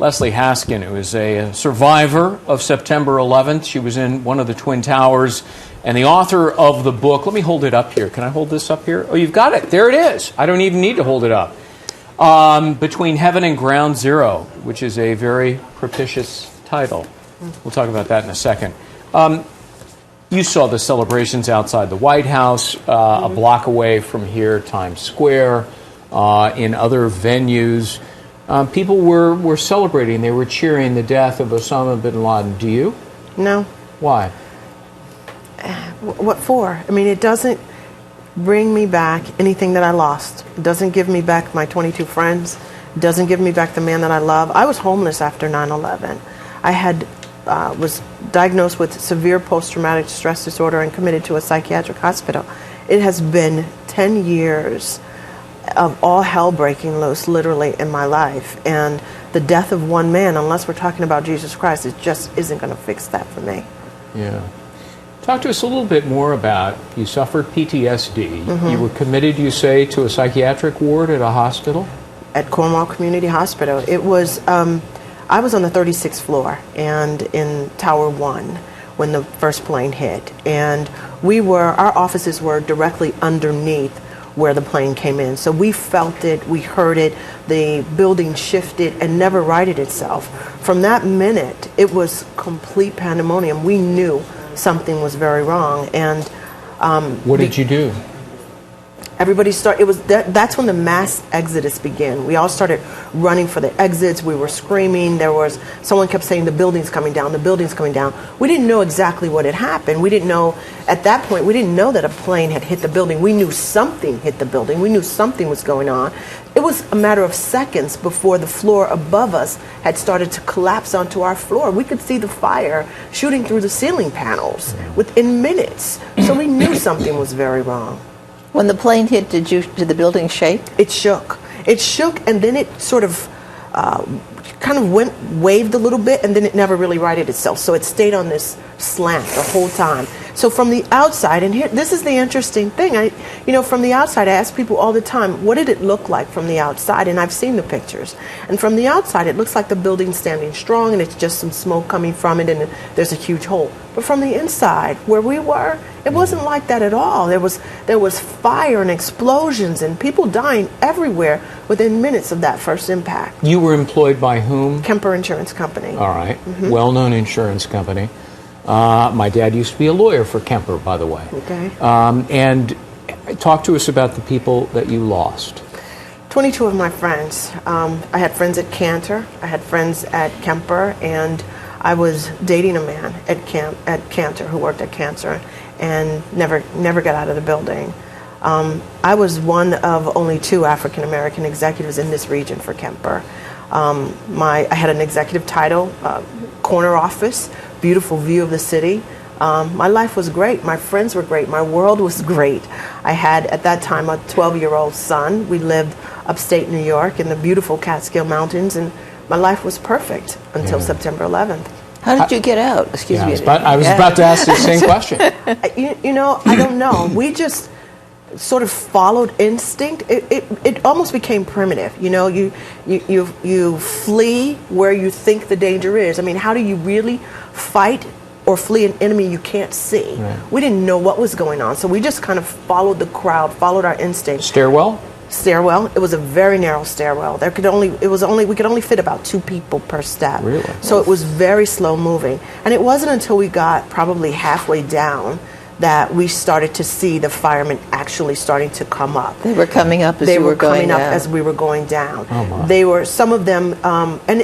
Leslie Haskin, who is a survivor of September 11th. She was in one of the Twin Towers, and the author of the book. Let me hold it up here. Can I hold this up here? Oh, you've got it. There it is. I don't even need to hold it up. Between Heaven and Ground Zero, which is a very propitious title. We'll talk about that in a second. You saw the celebrations outside the White House, a block away from here, Times Square, in other venues. People were celebrating. They were cheering the death of Osama bin Laden. Do you? No. Why? What for? I mean, it doesn't bring me back anything that I lost. It doesn't give me back my 22 friends. It doesn't give me back the man that I love. I was homeless after 9/11. I was diagnosed with severe post-traumatic stress disorder and committed to a psychiatric hospital. It has been 10 years of all hell breaking loose, literally, in my life. And the death of one man, unless we're talking about Jesus Christ, it just isn't going to fix that for me. Yeah. Talk to us a little bit more about, you suffered PTSD. You were committed, you say, to a psychiatric ward at a hospital? At Cornwall Community Hospital. It was, I was on the 36th floor and in Tower 1 when the first plane hit. And our offices were directly underneath where the plane came in. So we felt it, we heard it, the building shifted and never righted itself. From that minute, it was complete pandemonium. We knew something was very wrong. And what did you do? Everybody started, that's when the mass exodus began. We all started running for the exits. We were screaming. Someone kept saying the building's coming down, the building's coming down. We didn't know exactly what had happened. We didn't know, at that point, we didn't know that a plane had hit the building. We knew something hit the building. We knew something was going on. It was a matter of seconds before the floor above us had started to collapse onto our floor. We could see the fire shooting through the ceiling panels within minutes. So we knew something was very wrong. When the plane hit, did the building shake? It shook. It shook, and then it sort of kind of waved a little bit, and then it never really righted itself. So it stayed on this slant the whole time. So from the outside, and here, this is the interesting thing. From the outside, I ask people all the time, what did it look like from the outside? And I've seen the pictures. And from the outside, it looks like the building's standing strong, and it's just some smoke coming from it, and there's a huge hole. But from the inside, where we were, it wasn't like that at all. There was fire and explosions and people dying everywhere within minutes of that first impact. You were employed by whom? Kemper Insurance Company. All right. Well-known insurance company. My dad used to be a lawyer for Kemper, by the way. Okay. And talk to us about the people that you lost. 22 of my friends. I had friends at Cantor. I had friends at Kemper, and I was dating a man at Cantor who worked at Cantor and never got out of the building. I was one of only 2 African American executives in this region for Kemper. I had an executive title, corner office, beautiful view of the city. My life was great. My friends were great. My world was great. I had, at that time, a 12-year-old son. We lived upstate New York in the beautiful Catskill Mountains, and my life was perfect until September 11th. How did you get out? Excuse me. I was about to ask the same question. I don't know. We just sort of followed instinct. It almost became primitive. You flee where you think the danger is. I mean, how do you really fight or flee an enemy you can't see? Right. We didn't know what was going on, so we just kind of followed the crowd, followed our instinct. Stairwell? Stairwell. It was a very narrow stairwell. We could only fit about 2 people per step. Really? So it was very slow moving. And it wasn't until we got probably halfway down that we started to see the firemen actually starting to come up. They were coming up as you were going down. They were coming up as we were going down. Oh my. They were, some of them, and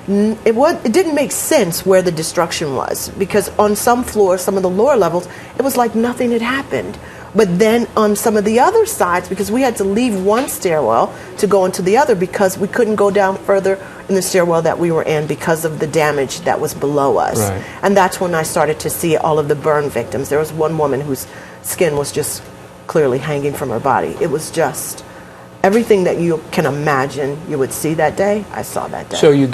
it didn't make sense where the destruction was, because on some floors, some of the lower levels, it was like nothing had happened. But then on some of the other sides, because we had to leave one stairwell to go into the other because we couldn't go down further in the stairwell that we were in because of the damage that was below us. Right. And that's when I started to see all of the burn victims. There was one woman whose skin was just clearly hanging from her body. It was just everything that you can imagine you would see that day, I saw that day. So you get